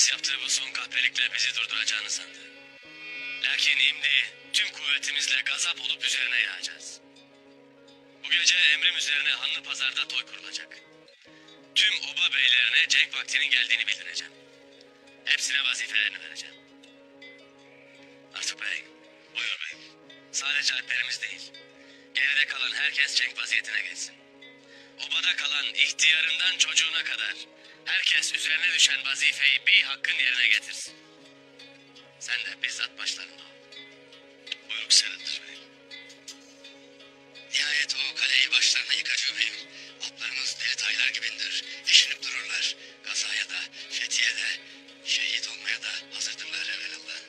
Herkes yaptığı bu son kahpelikle bizi durduracağını sandı. Lakin imdiği tüm kuvvetimizle gazap olup üzerine yağacağız. Bu gece emrim üzerine Hanlı Pazar'da toy kurulacak. Tüm oba beylerine cenk vaktinin geldiğini bildireceğim. Hepsine vazifelerini vereceğim. Artuk Bey, buyur beyim. Sadece alplerimiz değil, geride kalan herkes cenk vaziyetine geçsin. Obada kalan ihtiyarından çocuğuna kadar herkes üzerine düşen vazifeyi bir hakkın yerine getirsin. Sen de bizzat başlarında ol. Buyruk senindir beyim. Nihayet o kaleyi başlarına yıkacı beyim. Atlarımız deli taylar gibindir. Eşinip dururlar. Gazaya da, fethiye de, şehit olmaya da hazırdırlar evvelallah.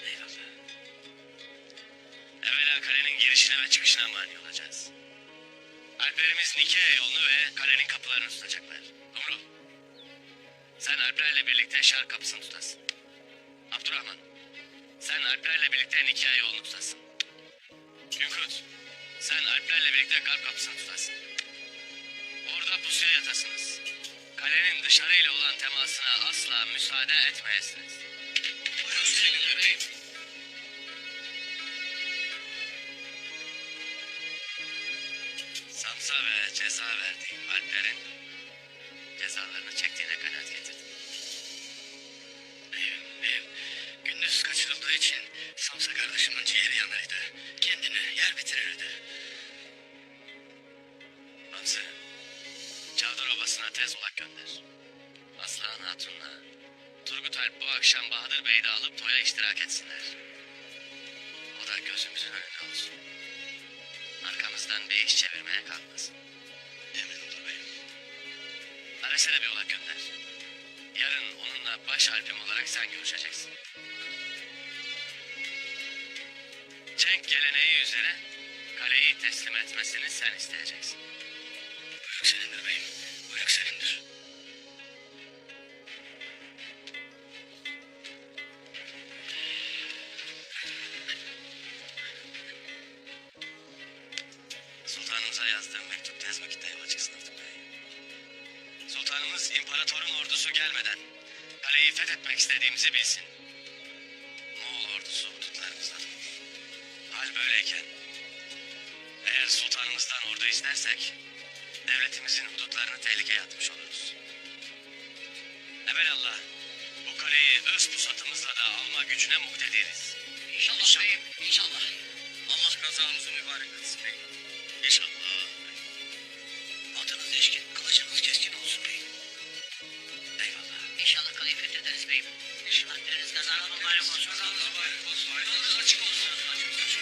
Eyvallah. Evvela kalenin girişine ve çıkışına mani olacağız. Alplerimiz Nikea yolunu ve kalenin kapılarını tutacaklar. Dumru, sen Alplerle birlikte şark kapısını tutasın. Abdurrahman, sen Alplerle birlikte Nikea yolunu tutasın. Günkut, sen Alplerle birlikte garp kapısını tutasın. Orada pusuya yatasınız. Kalenin dışarıyla olan temasına asla müsaade etmeyesiniz. Buyurun senindir beyim. Samsa ve ceza verdiğim Alplerin cezalarını çektiğine kanaat getirdim. Beyim, gündüz kaçırıldığı için Samsa kardeşimin ciğeri yanardı. Kendini yer bitirirdi. Hamza, Çavdar Obası'na tez ulak gönder. Aslan Hatun'la Turgut Alp bu akşam Bahadır Bey'i de alıp toya iştirak etsinler. O da gözümüzün önünde olsun. Arkamızdan bir iş çevirmeye kalkmasın. Emin olur beyim. Ares'e de bir ulak gönder. Yarın onunla baş alpim olarak sen görüşeceksin. Cenk geleneği üzere kaleyi teslim etmesini sen isteyeceksin. Buyruk senindir beyim. Buyruk senindir. Sultanımıza yazdığım mektup tez vakitte yola çıksın Artuk Bey. Sultanımız imparatorun ordusu gelmeden kaleyi fethetmek istediğimizi bilsin. Moğol ordusu hudutlarımızda durur. Hal böyleyken eğer sultanımızdan ordu izlersek devletimizin hudutlarını tehlikeye atmış oluruz. Evelallah bu kaleyi öz pusatımızla da alma gücüne muhtediriz. İnşallah beyim, inşallah. Allah kazamızı mübarek etsin beyim. İnşallah. Atınız eşkin, kılıcınız keskin olsun beyim. Eyvallah. İnşallah kaleyi fethederiz beyim. İnşallah deriniz kazanız mübarek olsun. Kazanız mübarek olsun. Yolunuz açık olsun. Açık olsun.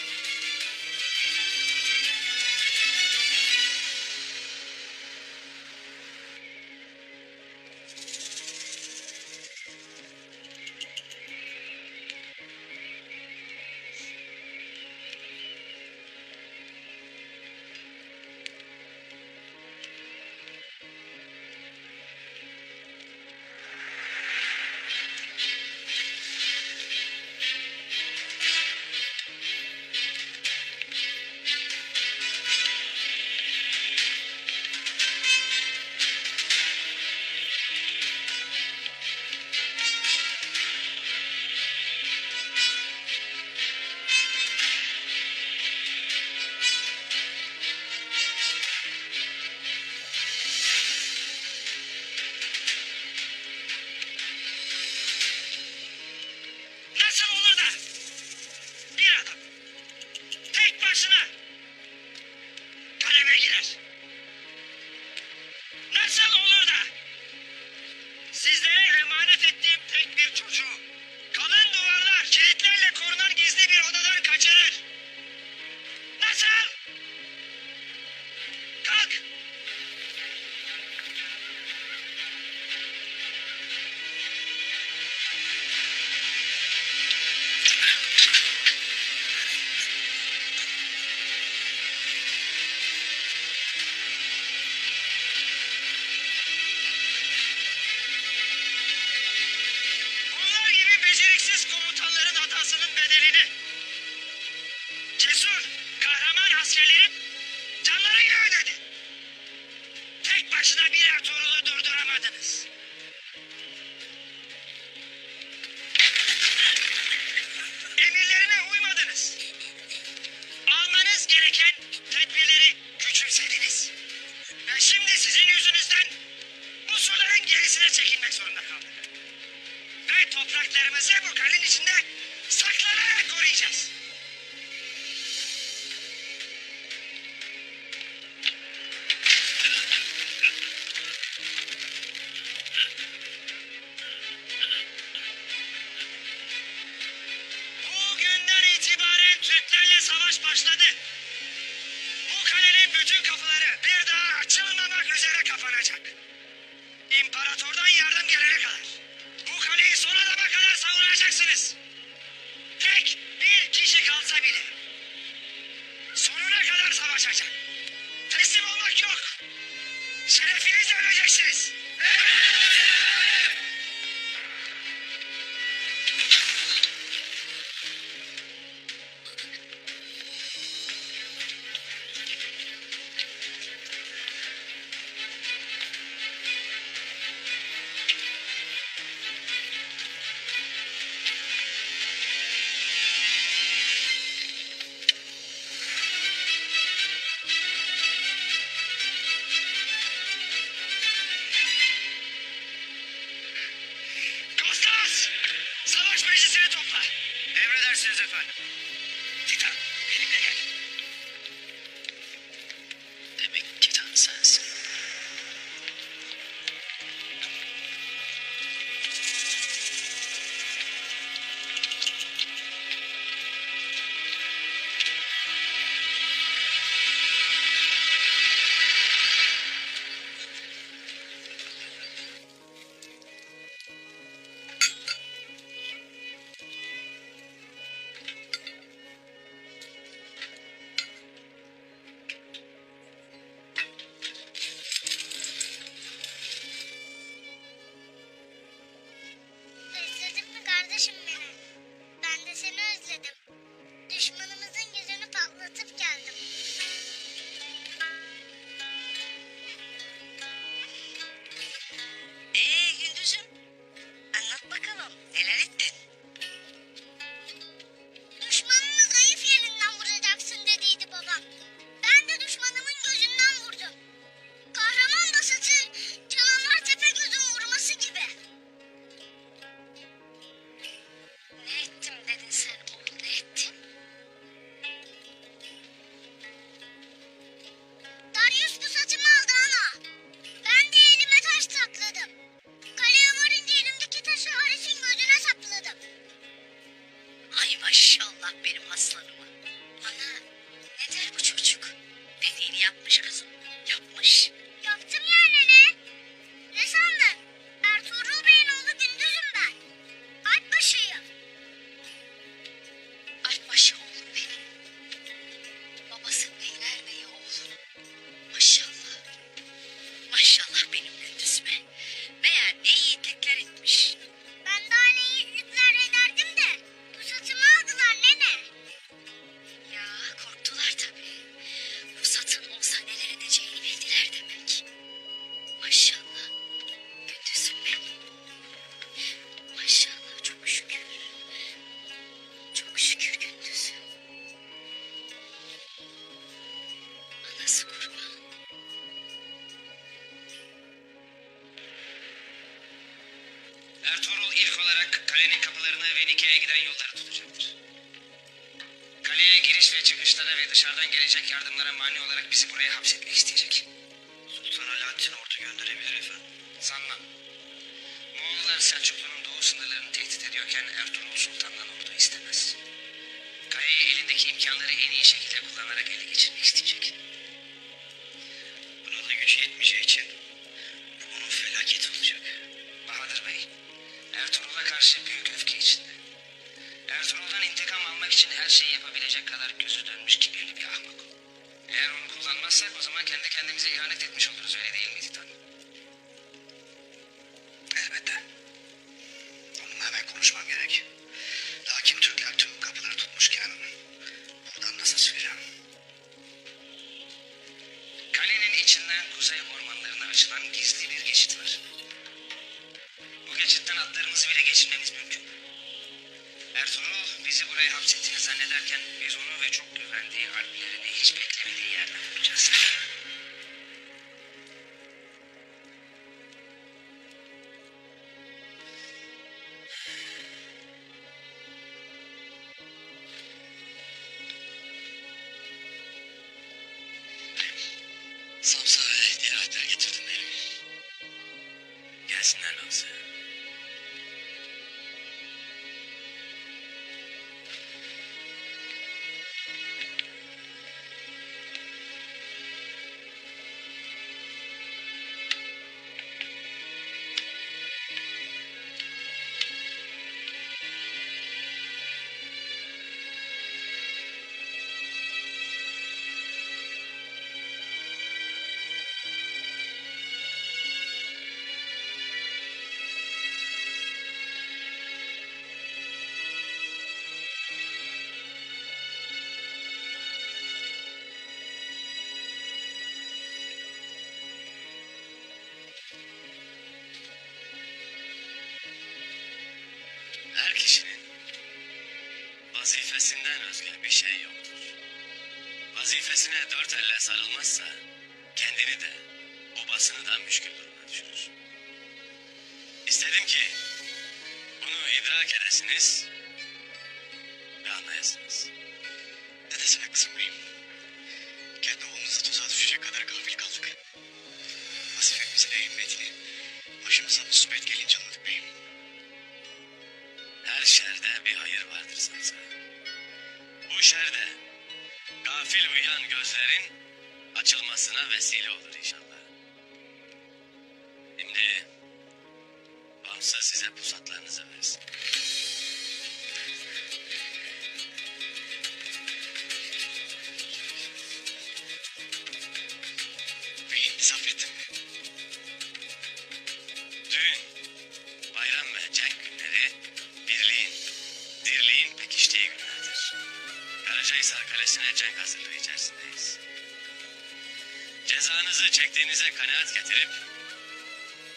Nasıl olur da bir adam tek başına kaleme girer? Nasıl olur da sizlere emanet ettiğim tek bir çocuğu kalın duvarlar, kilitlerle korunan gizli bir odadan kaçırır? Nasıl? Kalk! İmparatordan yardım gelene kadar. Bu kaleyi son adama kadar savunacaksınız. Tek bir kişi kalsa bile. Sonuna kadar savaşacak. Teslim olmak yok. Şerefinizle öleceksiniz. Kostas! Savaş meclisini topla. Emredersiniz efendim. Titan, benimle gel. Demek Titan sensin. Özledin mi kardeşim beni? Ben de seni özledim. Düşmanımızın yüzünü patlatıp geldim. Gündüz'üm, anlat bakalım neler ettin? Düşmanını zayıf yerinden vuracaksın dediydi babam. Ben de düşmanımın gözünden vurdum. Kahraman basatın canavar tepe gözün vurması gibi. Ne ettim dedin sen oğlum, ne ettin? Darius pusatımı aldı ana. Ben de elime taş sakladım. Kaleye varınca elimdeki taşı Ares'in gözüne sapladım. Ay maşallah benim aslanıma. Ana, ne der bu çocuk? Dediğini yapmış kızım, yapmış. Yaptım yani ne? Ne sandın? Ertuğrul Bey'in oğlu Gündüz'üm ben. Alpbaşıyım. Alpbaşı oğlum benim. Babası beyler beyi oğlum. Maşallah. Maşallah benim Gündüz'üme. Meğer ne yiğitlikler etmiş. Ben daha ne yiğitlikler ederdim de pusatımı aldılar nene. Ya korktular tabii. Bu satın olsa neler edeceğini bildiler demek. Maşallah. Gündüz'üm benim. Maşallah çok şükür. Çok şükür Gündüz'üm. Anası kurban. Ertuğrul ilk olarak kalenin kapılarını ve Nike'ye giden yolları tutacaktır. Kaleye giriş ve çıkışlara ve dışarıdan gelecek yardımlara mani olarak bizi buraya hapsetmek isteyecek. Sultan Alaaddin ordu gönderebilir efendim. Sanmam. Moğollar Selçuklu'nun doğu sınırlarını tehdit ediyorken Ertuğrul Sultan'dan ordu istemez. Kaleyi elindeki imkanları en iyi şekilde kullanarak ele geçirmek isteyecek. Buna da gücü yetmeyeceği için bu onun felaketi olacak. Bahadır Bey, Ertuğrul'a karşı büyük öfke içinde. Ertuğrul'dan intikam almak için her şeyi yapabilecek kadar gözü dönmüş kibirli bir ahmak o. Eğer onu kullanmazsak o zaman kendi kendimize ihanet etmiş oluruz, öyle değil mi Titan? Elbette. Onunla hemen konuşmam gerek. Lakin Türkler tüm kapıları tutmuşken buradan nasıl çıkacağım? Kalenin içinden kuzey ormanlarına açılan gizli bir geçit var. Bu geçitten atlarımızı bile geçirmemiz mümkün. Ertuğrul bizi buraya hapsettiğini zannederken biz onu ve çok güvendiği alplerini hiç beklemediği yerde bulacağız. Samsa'ya deli alpler getirdim benim. Gelsinler Nazlı. vazifesinden özge bir şey yoktur. Vazifesine dört elle sarılmazsa kendini de obasını da müşkül duruma düşürür. İstedim ki bunu idrak edesiniz ve anlayasınız. Ne desene kızım beyim. Kendi oğlumuza tuzağa düşecek kadar gafil kaldık. Vazifemizin ehemmiyetini başımıza musibet gelince anladık beyim. Her şerde bir hayır vardır sansa. Bu şerde gafil uyuyan gözlerin açılmasına vesile olur inşallah. Şimdi Bamsı size pusatlarınızı versin. Beyim Nizamettin mi? Düğün, bayram ve cenk günleri birliğin, dirliğin pekiştiği günlerdir. Karacahisar Kalesi'ne cenk hazırlığı içerisindeyiz. Cezanızı çektiğinize kanaat getirip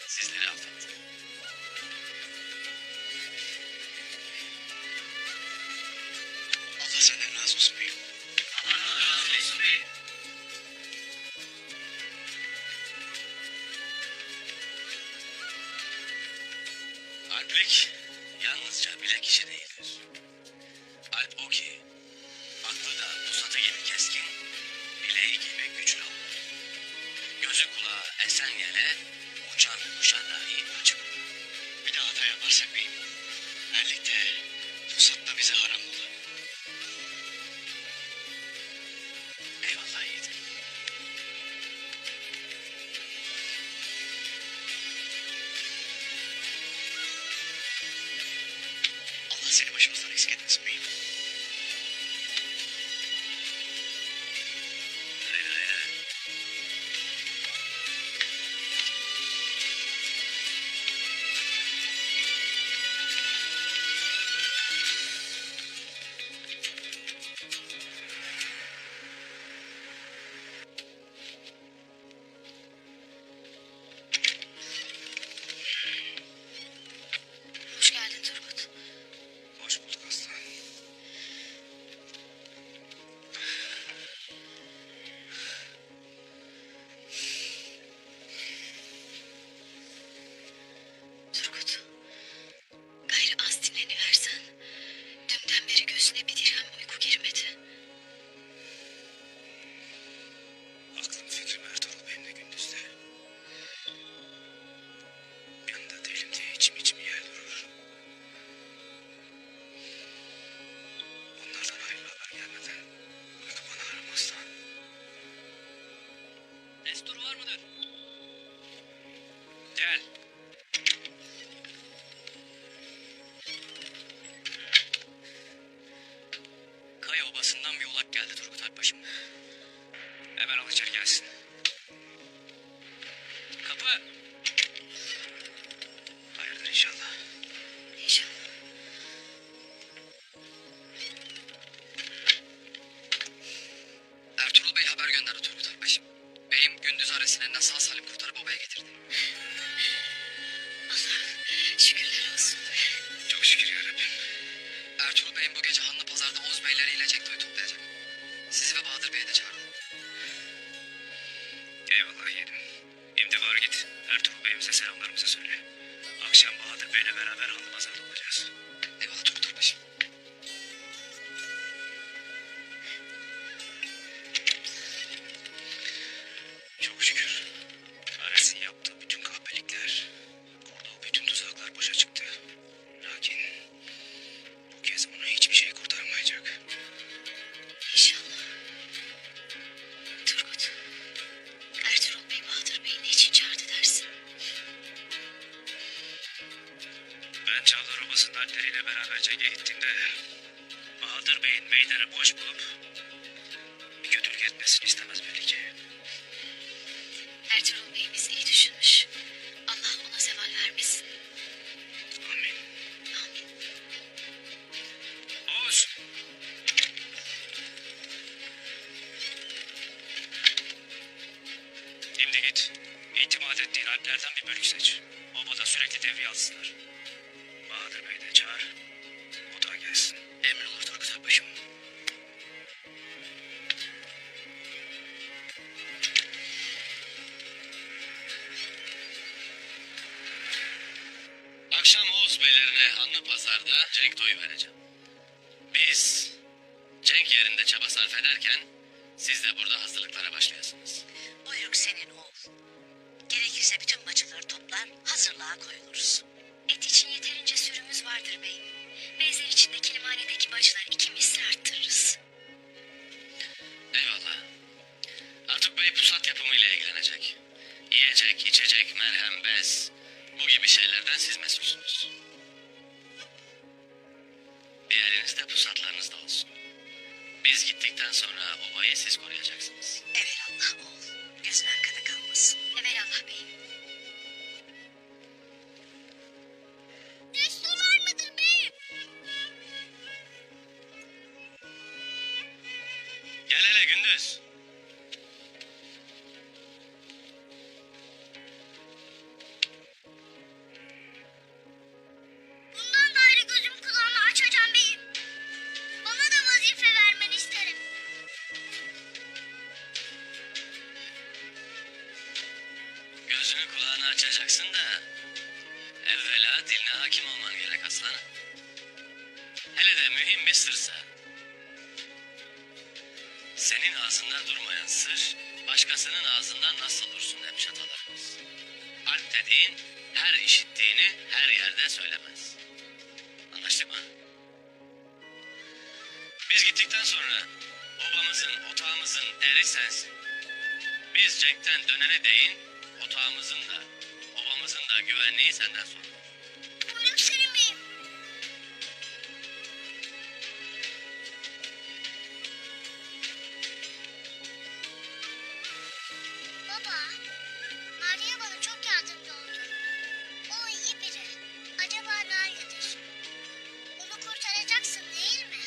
sizleri affettim. Allah senden razı olsun beyim. Allah razı olsun beyim. Alplik yalnızca bilek işi değildir. Alp o ki aklı da pusatı gibi keskin, bileği gibi güçlü olur. Gözü kulağı esen yele, uçan kuşa dahi açık olur. Bir daha hata yaparsak beyim. Erlikte, pusat da bize haram olur. Eyvallah yiğidim. Allah seni başımızdan eksik etmesin beyim. Hayır hayır. Hoş geldin Turgut. Hoş bulduk aslan. Turgut. Gayrı az dinleniversen. Dünden beri gözüne bir dirhem uyku girmedi. Aklım fikrim Ertuğrul Bey'imle gündüzde. Yanında değilim diye içim yer durur. Onlardan hayırlı haber gelmeden uyku bana aramaz da. Destur var mıdır? Gel. Kaya obasından bir ulak geldi Turgut Alpbaşım. Hemen al içeri gelsin. Kapı. Hayırdır inşallah. İnşallah. Ertuğrul Bey haber gönderdi Turgut Alpbaşım. Beyim gündüz arasından sağ salim kurtarıp obaya getirdi. Allah şükürler olsun. Çok şükür yarabbim. Ertuğrul Bey'im bu gece Hanlı Pazar'da Oğuz beyleriyle Cekto'yu toplayacak. Sizi ve Bahadır Bey'i de çağırdı. Eyvallah yeğenim. Şimdi var git. Ertuğrul Bey'imize selamlarımızı söyle. Akşam Bahadır Bey'le beraber Hanlı Pazar'da olacağız. Eyvallah Turgut Alpbaşım. Çok şükür. Ares'in yaptığı bütün kahpelikler, kurduğu bütün tuzaklar boşa çıktı. Lakin bu kez onu hiçbir şey kurtarmayacak. İnşallah. Turgut. Ertuğrul Bey Bahadır Bey'i niçin çağırdı dersin? Ben Çavdar Obası'nın alpleriyle beraberce gittiğimde Bahadır Bey'in meydanı boş bulup bir kötülük etmesini istemez belli ki. Ertuğrul Bey'imiz iyi düşünmüş. Allah ona zeval vermesin. Amin. Amin. Oğuz! Şimdi git. İtimat ettiğin alplerden bir bölük seç. Obada sürekli devriye alsınlar. Bahadır Bey de çağır. O da gelsin. Emrin olur Turgut Alpbaşım. Rus beylerine Hanlı Pazar'da cenk toyu vereceğim. Biz cenk yerinde çaba sarf ederken siz de burada hazırlıklara başlayasınız. Buyruk senin oğul. Gerekirse bütün bacıları toplar, hazırlığa koyuluruz. Et için yeterince sürümüz vardır beyim. Bezler içinde kilimhanedeki bacılar 2 misli arttırırız. Eyvallah. Artuk Bey pusat yapımıyla ilgilenecek. Yiyecek, içecek, merhem, bez, bu gibi şeylerden siz mesulsünüz. Bir elinizde pusatlarınız da olsun. Biz gittikten sonra ovayı siz koruyacaksınız. Evelallah oğul. Gözün arkada kalmasın. Evelallah beyim. Destur var mıdır beyim? Gel hele Gündüz. Bundan da ayrı gözüm kulağımı açacağım beyim. Bana da vazife vermeni isterim. Gözünü kulağını açacaksın da evvela diline hakim olman gerek aslanım. Hele de mühim bir sırsa. Senin ağzında durmayan sır başkasının ağzından nasıl dursun demiş atalarımız. Alp dediğin her işittiğini her yerde söylemez. Anlaştık mı? Biz gittikten sonra obamızın, otağımızın eri sensin. Biz cenkten dönene değin, otağımızın da, obamızın da güvenliği senden sorulur. Buyruk senin beyim. Baba, Maria bana çok yardımcı oldu. O iyi biri. Acaba nerededir? Onu kurtaracaksın değil mi?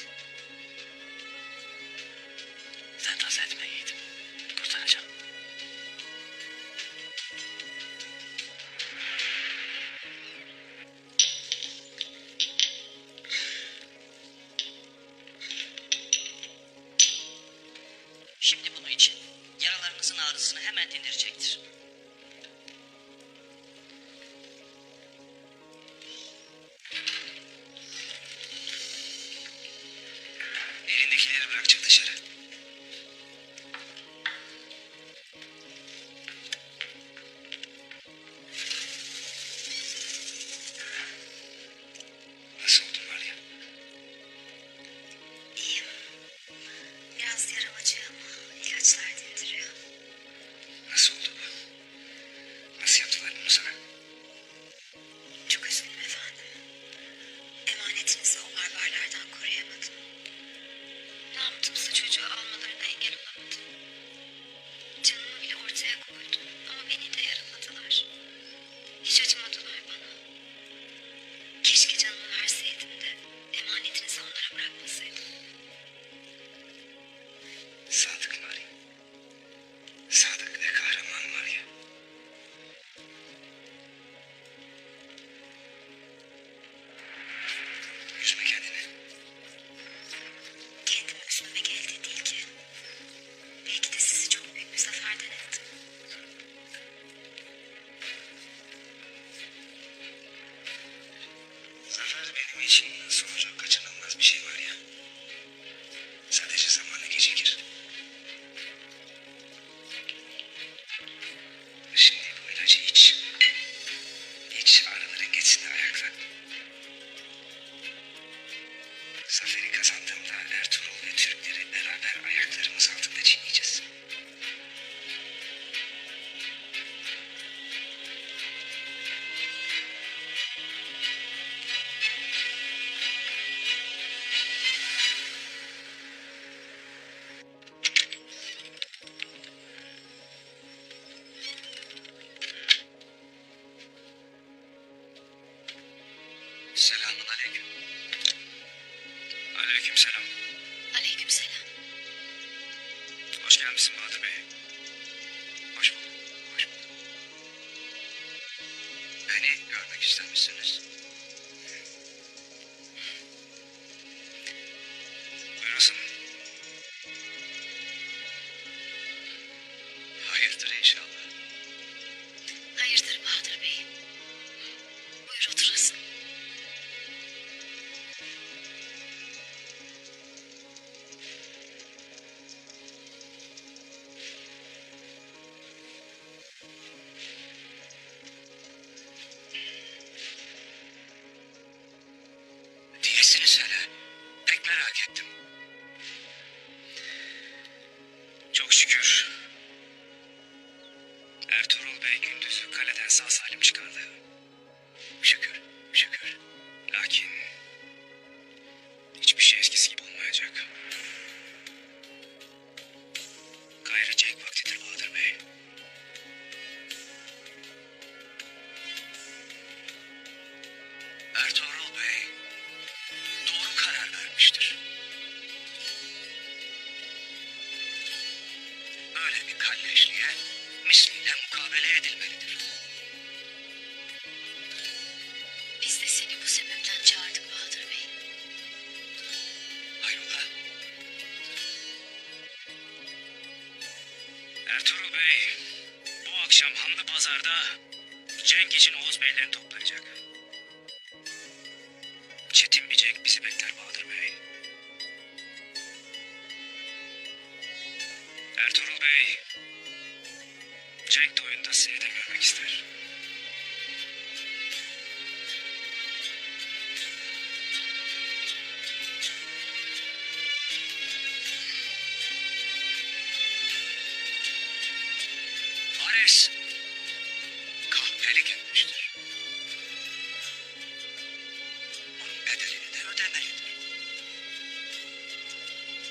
Sen taz etme yiğidim. Kurtaracağım. Şimdi bunu için. Yaralarınızın ağrısını hemen dindirecektir. Elindekileri bırak çık dışarı. Nasıl oldun var ya? İyiyim. Biraz yaram acıyor ama ilaçlar dindiriyor. Nasıl oldu bu? Nasıl yaptılar bunu sana? Çok üzgünüm efendim. Emanetinizi o barbarlardan koruyamadım. Ne yaptımsa çocuğu almalarına engel olamadım. Canımı bile ortaya koydum ama beni de yaraladılar. Hiç acımadılar bana. Keşke canımı verseydim de emanetinizi onlara bırakmasaydım. Sadık Maria. Sadık ve kahraman Maria. Üzme kendini. Kendimi üzmemek elde değil ki. Belki de sizi çok büyük bir zaferden ettim. Zafer benim için sonucu kaçınılmaz bir şey var ya. Sadece zamanla gecikir. Şimdi bu ilacı iç. İç, ağrıların geçsin de ayakla. Zaferi kazandığımda Ertuğrul ve Türkleri beraber ayaklarımız altında çiğneyeceğiz. Selamun aleyküm. Aleyküm selam. Aleykümselam. Hoş gelmişsin Bahadır Bey. Hoş bulduk. Hoş bulduk. Beni görmek istemişsiniz. Buyurasın. Hayırdır inşallah. Hayırdır Bahadır Bey? Buyur oturasın. merak ettim. Çok şükür. Ertuğrul Bey gündüzü kaleden sağ salim çıkardı. Şükür, şükür. Lakin hiçbir şey eskisi gibi olmayacak. Gayrı cenk vaktidir Bahadır Bey. Ertuğrul Bey doğru karar vermiştir. Böyle bir kalleşliğe misliyle mukabele edilmelidir. Biz de seni bu sebepten çağırdık Bahadır Bey. Hayrola? Ertuğrul Bey bu akşam Hanlı Pazar'da cenk için Oğuz Beylerini toplayacak. Çetin bir cenk bizi bekler Bahadır Bey. Ertuğrul Bey cenk oyunda seni de görmek ister. Ares kahpelik etmiştir. Bunun bedelini de ödemelidir.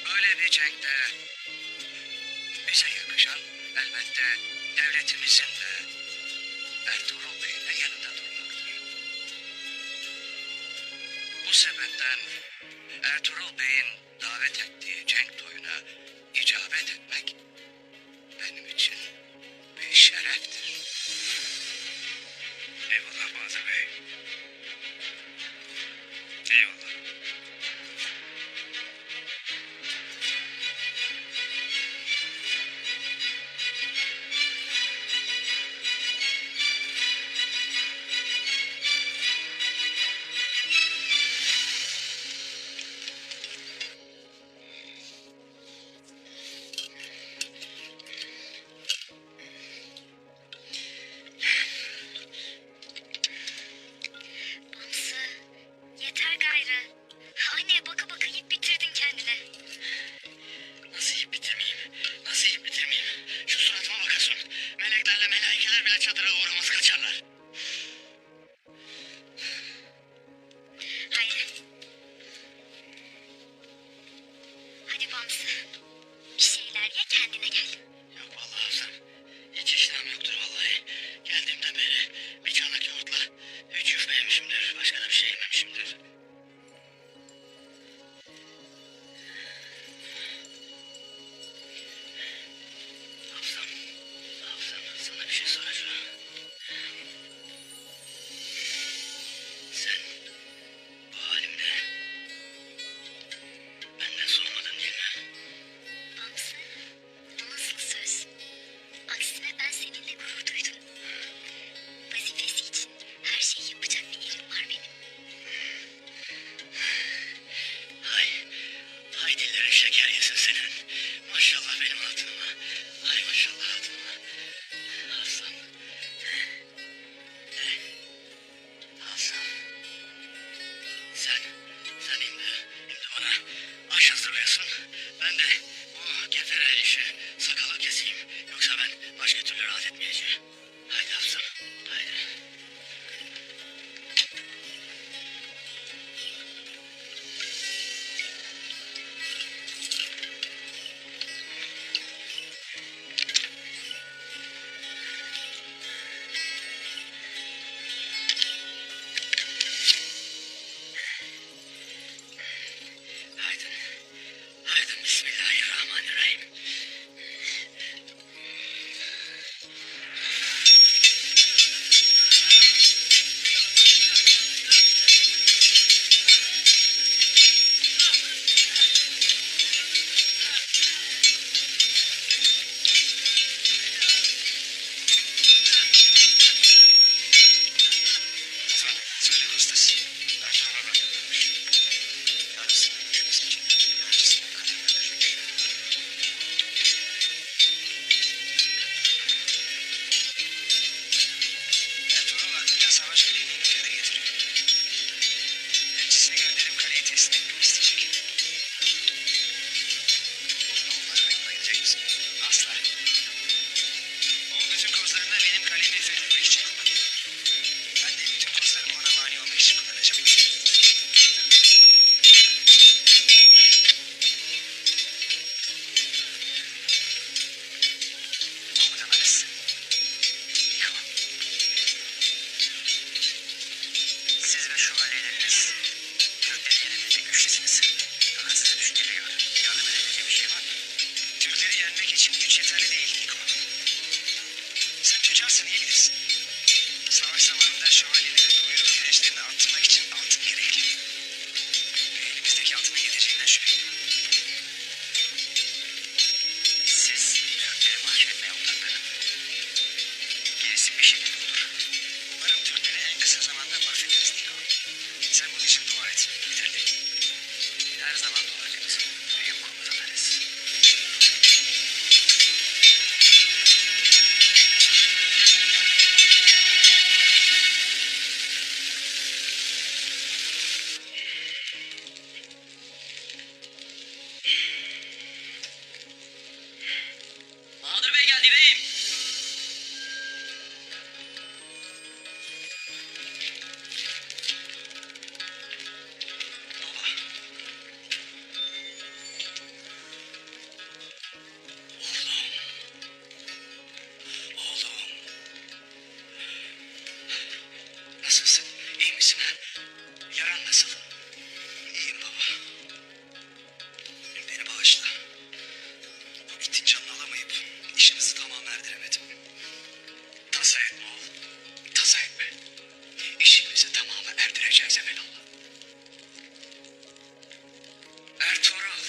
Böyle bir cenkte bize yakışan elbette devletimizin de Ertuğrul Bey'in de yanında durmaktır. Bu sebepten Ertuğrul Bey'in davet ettiği cenk toyuna icabet etmek benim için bir şereftir. Eyvallah Bahadır Bey. Eyvallah. şövalyeleri doyurup güneşlerini arttırmak için altın gerekli. Ve elimizdeki altının yeteceğinden şüpheliyim. Siz Türkleri mahvetmeye odaklanın. Gerisi bir şekilde olur. Umarım Türkleri en kısa zamanda mahvederiz Niko. Sen bunun için dua et. Yeterli. Her zaman doğacağız. Büyük komutanlarız. Bahadır Bey geldi beyim. Baba. Oğlum. Nasılsın? İyi misin ha? Yaran nasıl? İyiyim baba. Beni bağışla. Bu itin canını alamayıp işimizi tamam erdiremedim. Tasa etme oğlum. Tasa etme. İşimizi tamamı erdireceğiz evelallah. Ertuğrul.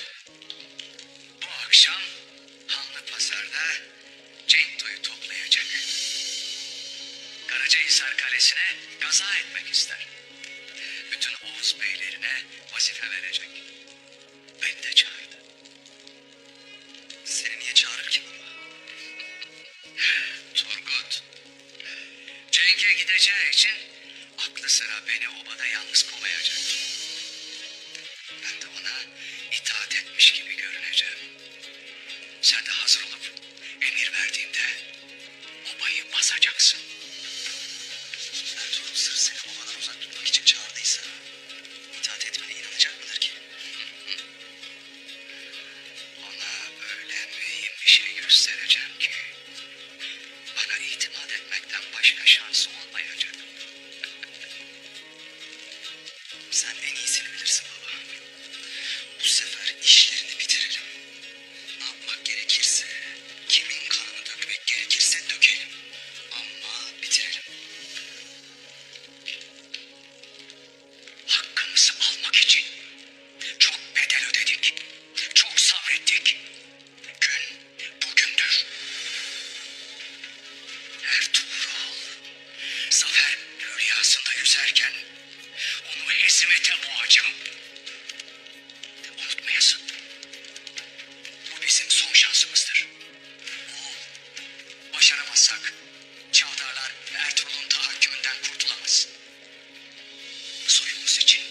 Bu akşam Hanlı Pazar'da Cento'yu toplayacak. Karacahisar Kalesi'ne gaza etmek ister. Bütün Oğuz beylerine vazife verecek. Beni de çağırdı. Seni niye çağırır ki baba? Turgut. Cenk'e gideceği için aklı sıra beni obada yalnız komayacak. Ben de ona itaat etmiş gibi görüneceğim. Sen de hazır olup emir verdiğimde obayı basacaksın. Ertuğrul sırf seni obadan uzak tutmak için çağırdıysa itaat etmene inanacak mıdır ki? Ona öyle mühim bir şey göstereceğim ki bana itimat etmekten başka şansı olmayacak. Sen en iyisini bilirsin baba. Bu sefer işlerini bitirelim. Ne yapmak gerekirse, kimin kanını dökmek gerekirse dökelim. Ama bitirelim. Hakkımızı almak için çok bedel ödedik. Çok sabrettik. Gün bugündür. Ertuğrul, zafer rüyasında yüzerken onu hezimete boğacağım. Unutmayasın. Bu bizim son şansımızdır. Başaramazsak Çavdarlar Ertuğrul'un tahakkümünden kurtulamaz. Soyumuz için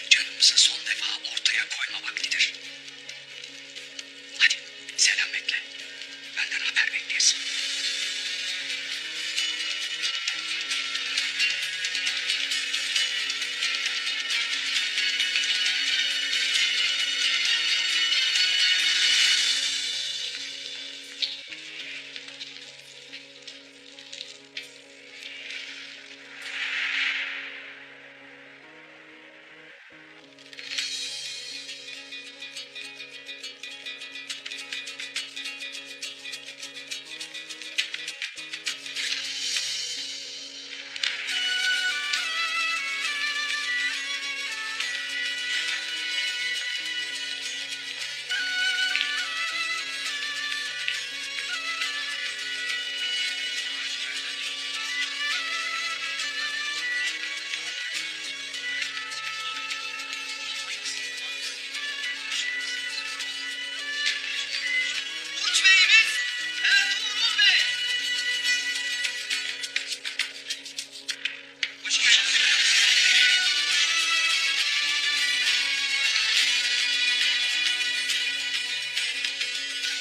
canımızı son defa ortaya koyma vaktidir. Hadi selam bekle. Benden haber bekleyesin. Uç beyimiz Ertuğrul Bey. Hoş geldiniz.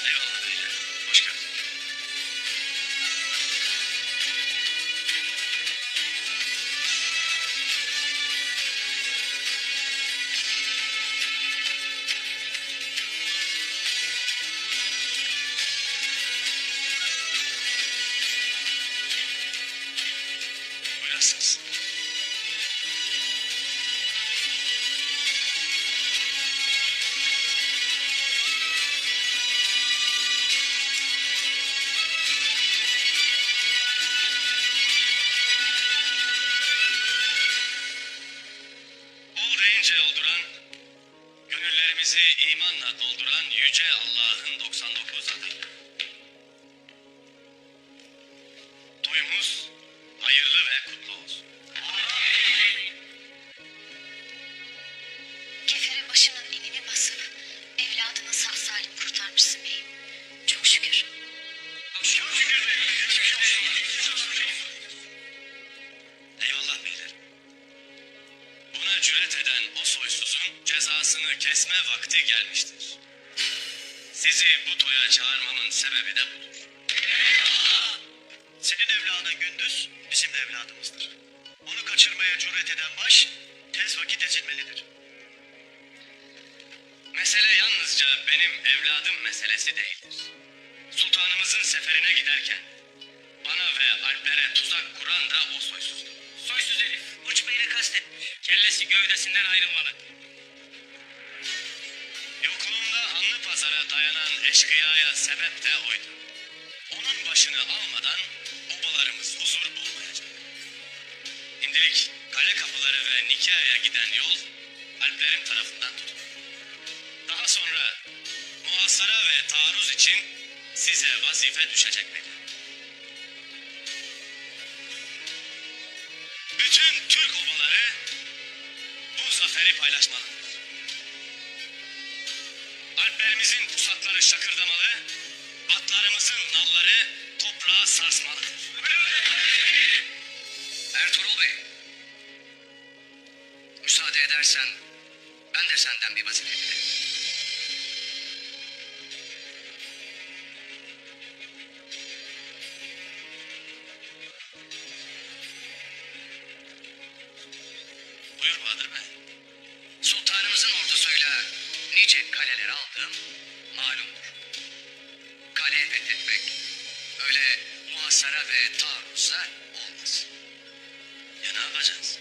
Eyvallah beyler. Hoş geldin. Buyurasınız. olduran, gönüllerimizi imanla dolduran Yüce Allah'ın 99 adıyla. Toyumuz hayırlı ve kutlu olsun. Kefere başının enini basıp evladını sağ salim kurtarmışsın beyim. Çok şükür. Eyvallah beyler. Buna cüret eden o soysuzun cezasını kesme vakti gelmiştir. Sizi bu toya çağırmamın sebebi de budur. Senin evladın Gündüz bizim de evladımızdır. Onu kaçırmaya cüret eden baş tez vakit ezilmelidir. Mesele yalnızca benim evladım meselesi değildir. Sultanımızın seferine giderken bana ve Alplere tuzak kuran da o soysuzdur. Soysuz herif. Uç beyni kastetmiş. Kellesi gövdesinden ayrılmalı. Yokluğunda anlı pazara dayanan eşkıyaya sebep de oydu. Onun başını almadan obalarımız huzur bulmayacak. Şimdilik kale kapıları ve Nikahya'ya giden yol Alplerin tarafından tutulur. Daha sonra muhasara ve taarruz için size vazife düşecek beyler. Bütün Türk obaları bu zaferi paylaşmalıdır. Alplerimizin pusatları şakırdamalı, atlarımızın nalları toprağa sarsmalıdır. Ertuğrul Bey, müsaade edersen ben de senden bir vazife dilerim. Buyur Bahadır Bey. Sultanımızın ordusuyla nice kaleleri aldığım malumdur. Kale fethetmek öyle muhasara ve taarruzla olmaz. Ya ne yapacağız?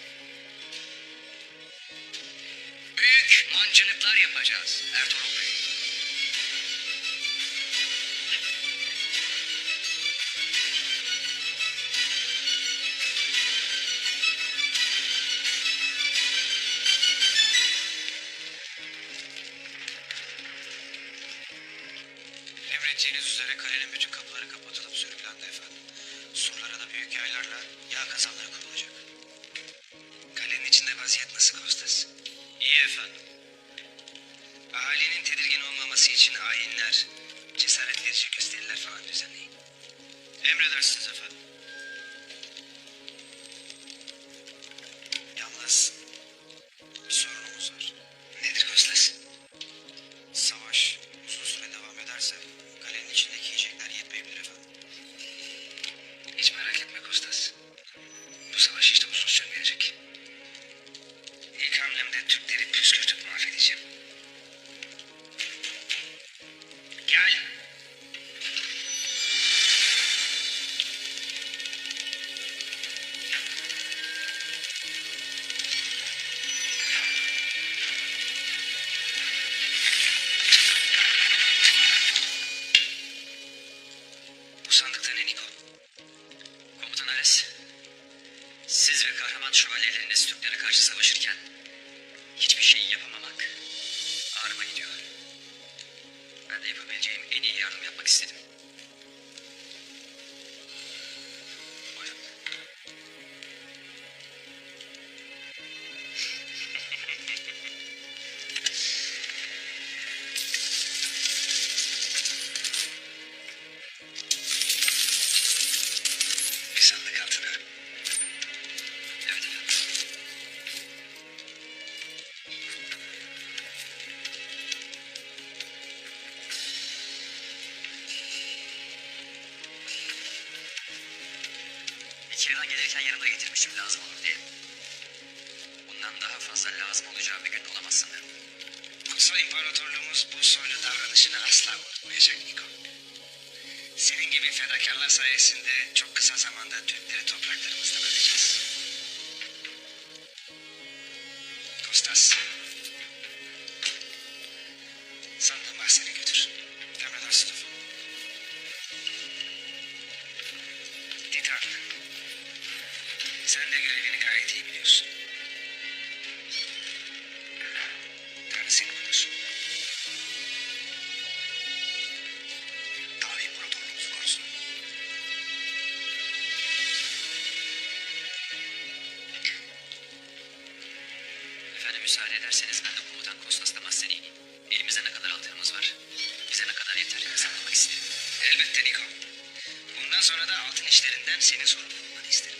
Büyük mancınıklar yapacağız Ertuğrul Bey. Emredeceğiniz üzere kalenin bütün kapıları kapatılıp sürüklendi efendim. Surlara da büyük yaylarla yağ kazanları kurulacak. Kalenin içinde vaziyet nasıl Kostas? İyi efendim. Ahalinin tedirgin olmaması için ayinler, cesaret verici gösteriler falan düzenleyin. Emredersiniz efendim. Yalnız bir sorunumuz var. Nedir Kostas? Savaş uzun süre devam ederse kalenin içindeki yiyecekler yetmeyebilir efendim. Hiç merak etme Kostas. Bu savaş işte uzun sürmeyecek. İlk hamlemde Türkleri püskürtüp mahvedeceğim. Gel. Bu sandıkta ne Niko? Komutan Ares, siz ve kahraman şövalyeleriniz Türklere karşı savaşırken hiçbir şeyi yapamamak ağrıma gidiyor. Ben de yapabileceğim en iyi yardım yapmak istedim. Buyurun. Bir sandık altına. Evet efendim. İçeriden gelirken yanımda getirmişim lazım olur diye. Bundan daha fazla lazım olacağı bir gün olamaz sanırım. Kutsal İmparatorluğumuz bu soylu davranışını asla unutmayacak Niko. Senin gibi fedakarlar sayesinde çok kısa zamanda Türkleri topraklarımızdan alacağız. Kostas. Sandığı mahzene götür. Emredersiniz efendim. Titan. Sen de görevini gayet iyi biliyorsun. müsaade ederseniz ben de komutan Kostas'la mahzene ineyim. Elimizde ne kadar altınımız var? Bize ne kadar yeter hesaplamak isterim. Elbette Niko. Bundan sonra da altın işlerinden senin sorumlu olmanı isterim.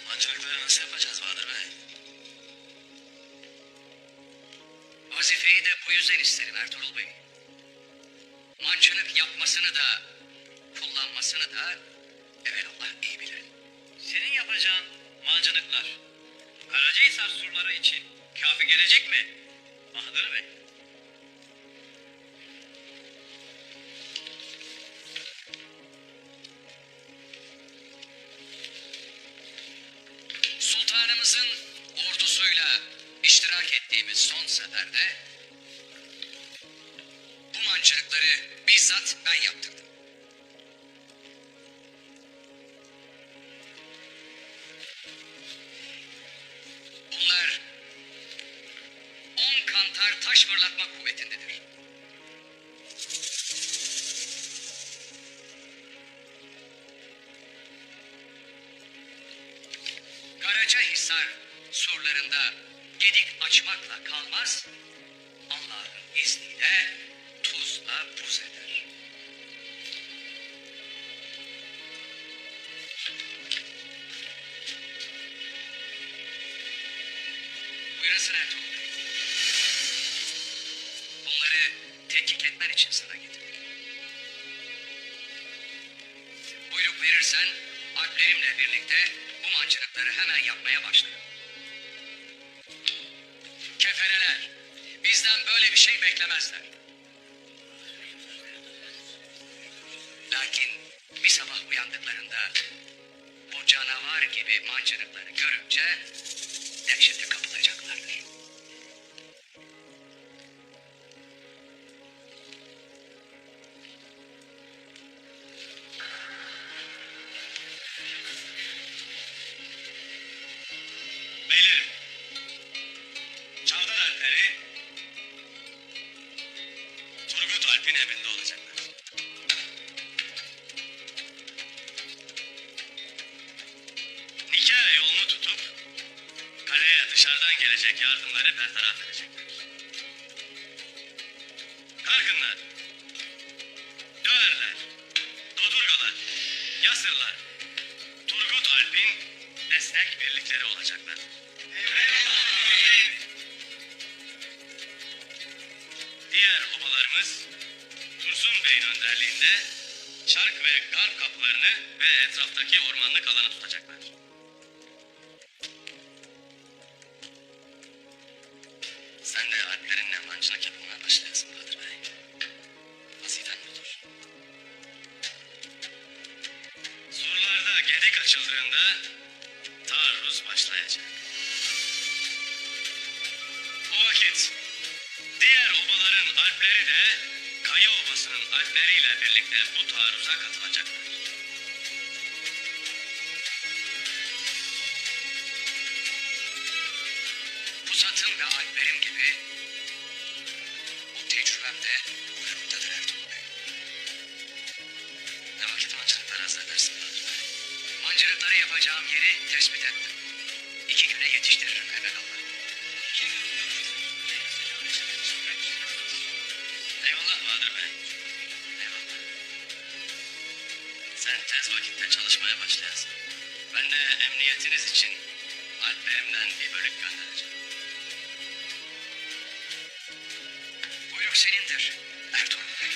Mancınıkları nasıl yapacağız Bahadır Bey? Vazifeyi de bu yüzden isterim Ertuğrul Bey. Mancınık yapmasını da, kullanmasını da evelallah iyi bilir. Senin yapacağın mancınıklar Karacahisar surları için kafi gelecek mi Bahadır Bey? Sultanımızın ordusuyla iştirak ettiğimiz son seferde bu mancınıkları bizzat ben yaptırdım. Bunlar 10 kantar taş fırlatma kuvvetindedir. Karacahisar surlarında gedik açmakla kalmaz, Allah'ın izniyle tuzla buz eder. Buyurasın Ertuğrul Bey. Bunları tetkik etmen için sana getirdim. Buyruk verirsen alplerimle birlikte bu mancınıkları hemen yapmaya başlarım. Kefereler bizden böyle bir şey beklemezler. Lakin bir sabah uyandıklarında o canavar gibi mancınıkları görünce dehşete kapılacaklardır. Beylerim, Çavdar Alpleri Turgut Alp'in emrinde olacaklar. Nikah yolunu tutup kaleye dışarıdan gelecek yardımları bertaraf edecekler. Kargınlar, Döğerler, Dodurgalar, Yasırlar, Turgut Alp'in destek birlikleri olacaklar. Diğer obalarımız Tursun Bey'in önderliğinde Şark ve Garp kapılarını ve etraftaki ormanlık alanı tutacaklar. Sen de alplerinle mancınık yapımına başlayasın Bahadır Bey. Vazifen budur. Surlarda gedik açıldığında taarruz başlayacak. O vakit diğer obaların alpleri de Kaya Obası'nın alpleriyle birlikte bu taarruza katılacaklar. Pusat'ım ve alplerim gibi bu tecrübem de buyruğumdadır Ertuğrul Bey. Ne vakit mancınıkları hazır edersin Bahadır Bey? Mancınıkları yapacağım yeri tespit ettim. 2 güne yetiştiririm evelallah. Eyvallah Bahadır Bey. Eyvallah. Sen tez vakitte çalışmaya başlayasın. Ben de emniyetiniz için alplerimden bir bölük göndereceğim. Buyruk senindir Ertuğrul Bey.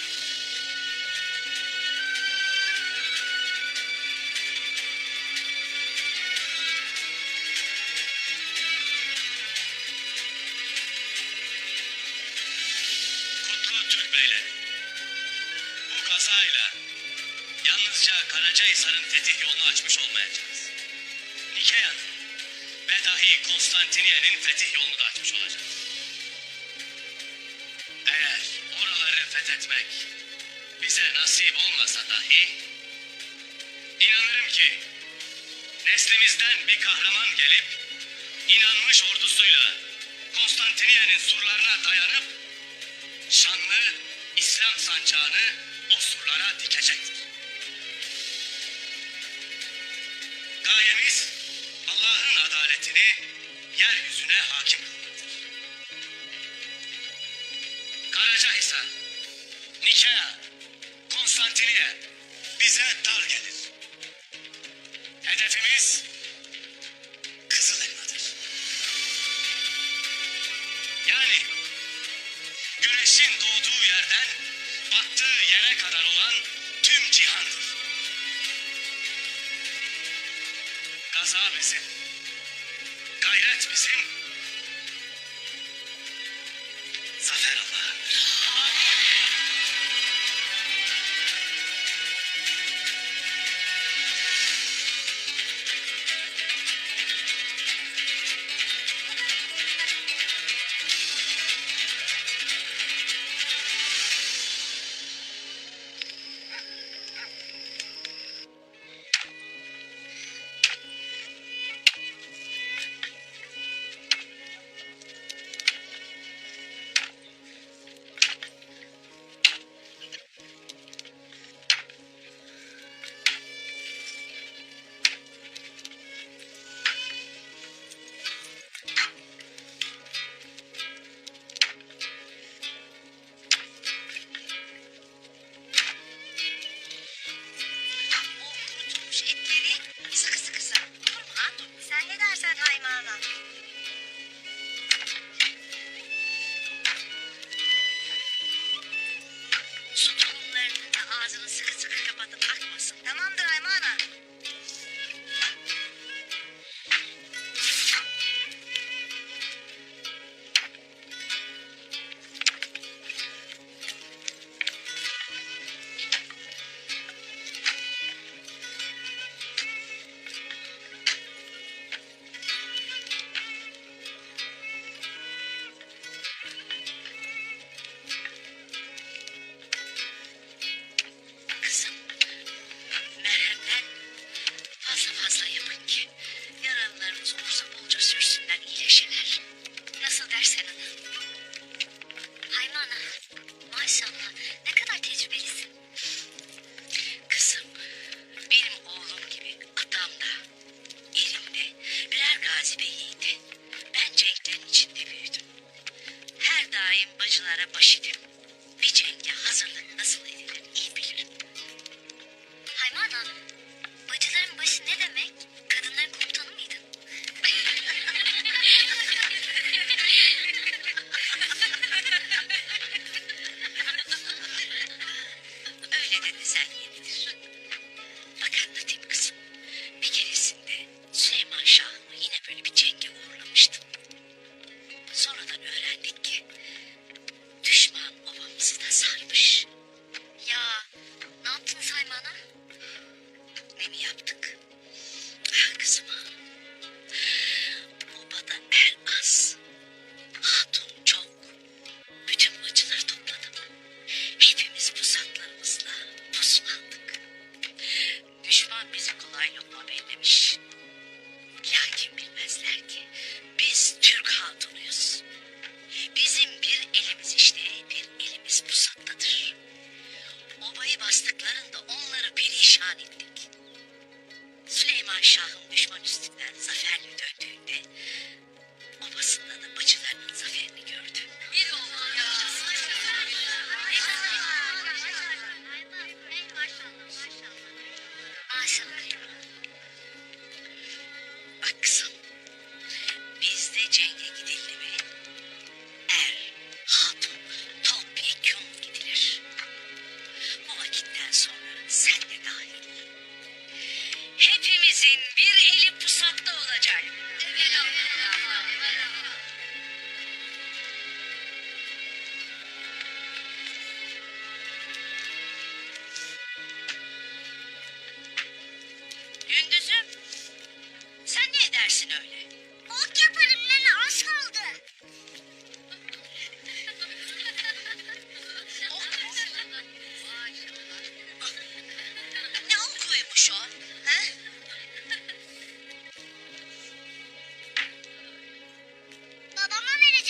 Kutlu Türk beyleri. Bu kazayla yalnızca Karacahisar'ın fetih yolunu açmış olmayacağız. Nikea'nın ve dahi Konstantiniye'nin fetih yolunu da açmış olacağız. Eğer oraları fethetmek bize nasip olmasa dahi inanırım ki neslimizden bir kahraman gelip inanmış ordusuyla Konstantiniye'nin surlarına dayanıp şanlı İslam sancağını o surlara dikecektir. Gayemiz Allah'ın adaletini yeryüzüne hakim kılmaktır. Karacahisar, Nikea, Konstantiniye bize dar gelir. Hedefimiz Kızıl Elma'dır. Yani güneşin doğduğu yerden battığı yere kadar olan tüm cihandır. Gaza bizim, gayret bizim, zafer Allah'ındır. O kurutulmuş etleri sıkı sıkı sar. Olur mu ha? Sen ne dersen Hayma Ana? Su tulumlarının da ağzını sıkı sıkı kapatıp akmasın. Tamamdır Hayma Ana. Kızım, merhemden fazla fazla yapın ki yaralılarımız olursa bolca sürsünler, iyileşirler. Nasıl dersen ana? Hayma Ana, maşallah ne kadar tecrübelisin. Kızım, benim oğlum gibi atam da, erim de birer gazi beyiydi. Ben cenklerin içinde büyüdüm. Her daim bacılara baş idim. Bir cenge hazırlık nasıl edilir iyi bilirim. Hayma Ana, bacıların başı ne demek? Kadınların komutanı mıydın? Öyle de desen yeridir. Bak anlatayım kızım. Bir keresinde Süleyman Şah'ımı yine böyle bir cenge uğurlamıştım. Sonradan öğrendik ki düşman obamızı da sarmış. Ya ne yaptınız Hayma Ana? Ne mi yaptık? Ah kızım. Obada er az. Hatun çok. Bütün bacıları topladım. Hepimiz pusatlarımızla puslandık. Düşman bizi kolay lokma bellemiş. Lakin bilmezler ki biz Türk hatunuyuz. Bizim bir elimiz işte bir elimiz pusattadır. Obayı bastıklarında onları perişan ettik. Süleyman Şah'ın düşman üstünden zaferle döndüğünde obasında da bacılarının zaferini gördü. Bir oldu ya. Maşallah. Bak kızım, bizde cenge gidildi mi er, hatun, top, yekun gidilir. Bu vakitten sonra sen de dahil. Hepimizin bir eli pusatta olacak. Evet Gündüzüm, sen ne edersin öyle? Ok yaparım nene az kaldı. Ok mu? Ne okuymuş o? Ha? Babama vereceğim.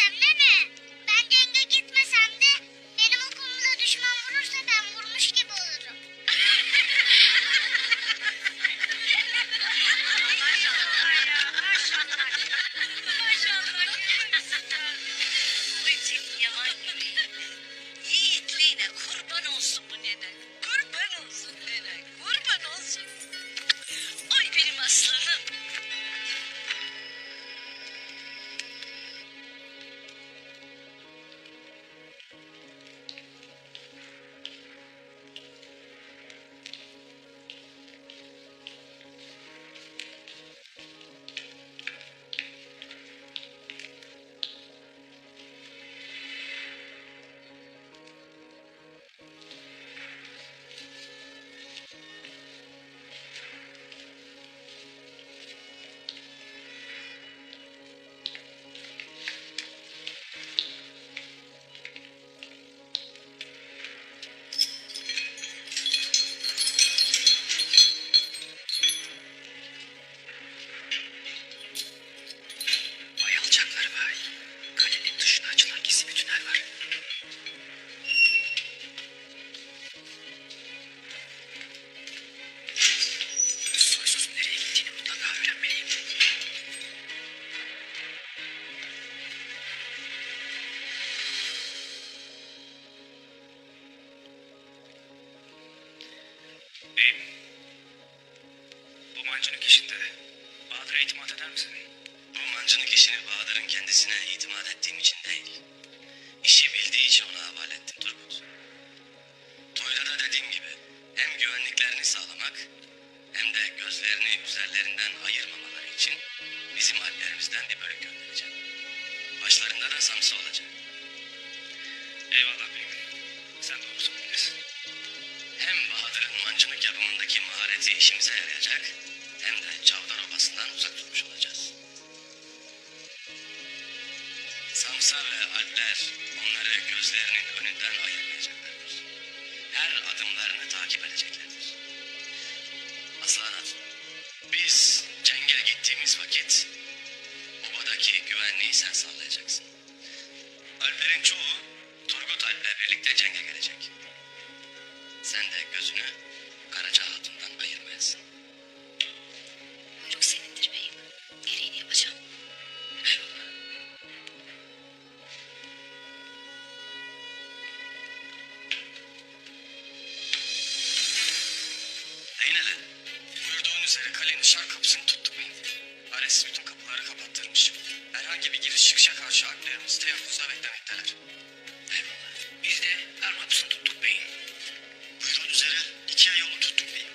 Mancınık işini Bahadır'ın kendisine itimat ettiğim için değil, işi bildiği için ona havale ettim Turgut. Toyda da dediğim gibi hem güvenliklerini sağlamak hem de gözlerini üzerlerinden ayırmamaları için bizim alplerimizden bir bölük göndereceğim. Başlarında da Samsa olacak. Eyvallah beyim. Sen doğru söylüyorsun. Hem Bahadır'ın mancınık yapımındaki mahareti işimize yarayacak hem de Çavdar Obası'ndan uzak tutmuş olacağız. Samsa ve alpler onları gözlerinin önünden ayırmayacaklardır. Her adımlarını takip edeceklerdir. Aslanat, biz cenge gittiğimiz vakit obadaki güvenliği sen sağlayacaksın. Alplerin çoğu Turgut Alp'le birlikte cenge gelecek. Sen de gözünü Karaca Hatun'dan ayırmayasın. Buyruk senindir beyim. Gereğini yapacağım. Eyvallah. Reynele, buyurduğun üzere kalenin şark kapısını tuttuk beyim. Ares bütün kapıları kapattırmış. Herhangi bir giriş çıkışa karşı alplerimiz teyakkuzda beklemekteler. Eyvallah. Biz de Gar kapısını tuttuk beyim. Buyurduğun üzere 2 ay yolu tuttuk beyim.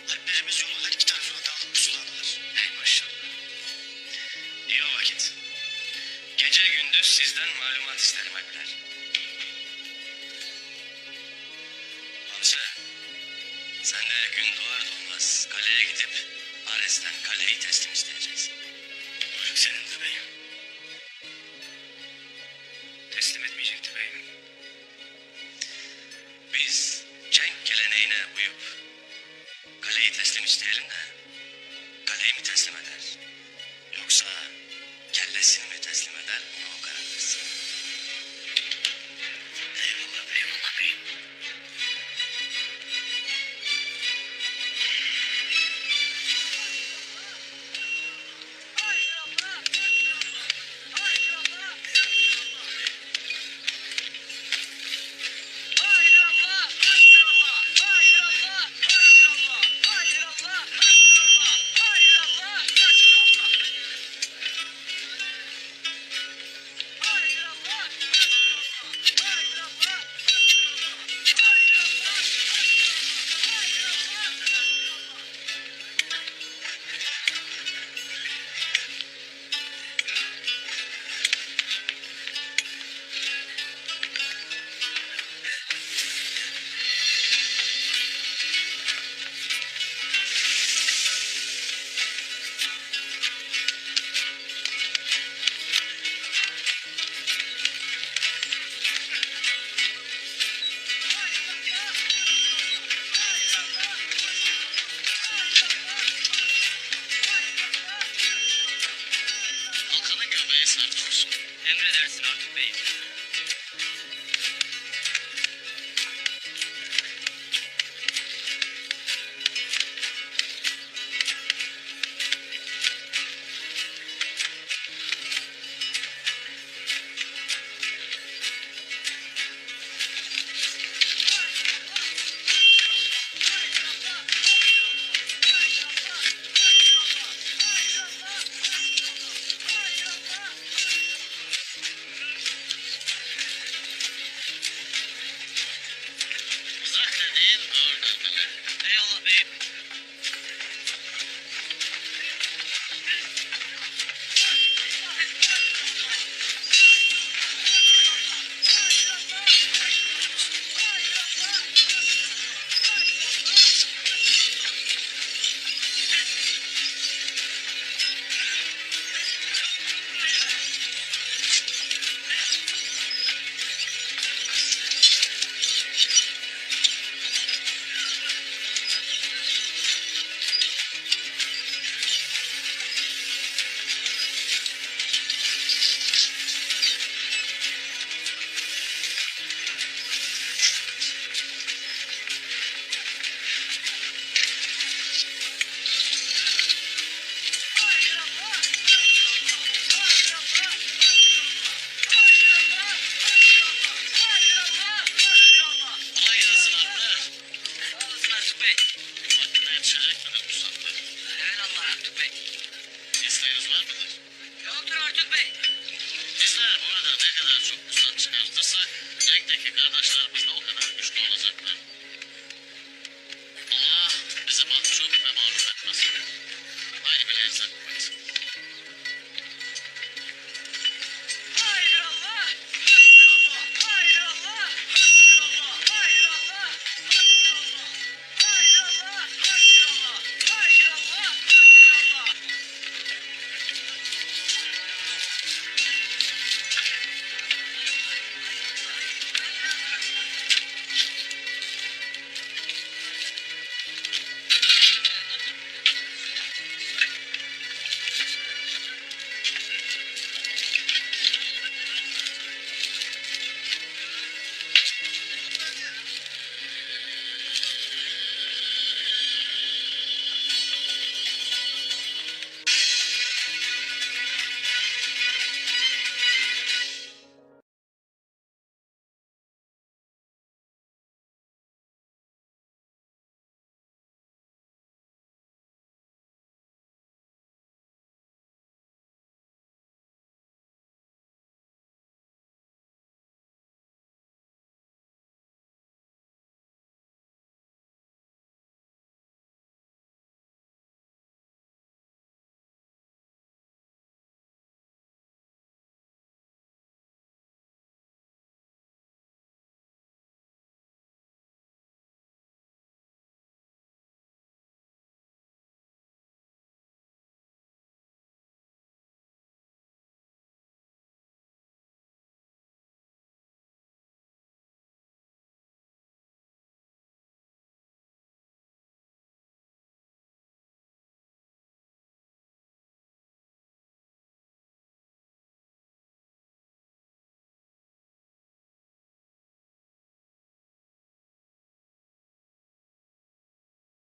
Alplerimiz yolun her iki tarafına dağılıp pusulandılar. Ey maşallah. İyi o vakit. Gece gündüz sizden malumat isterim alpler. Hamse, sen de gün doğar doğmaz kaleye gidip Ares'ten kaleyi teslim isteyeceksin. Buyruk senindir beyim. Teslim etmeyecekti beyim. Biz cenk geleneğine uyup kaleyi teslim isteyelim de kaleyi mi teslim eder? Yoksa kellesini mi teslim eder onu o karar versin. Eyvallah beyim ama beyim. Halkanı göbeğe sarkıyorsun. Emredersin Artuk beyim. Yusuf Bey.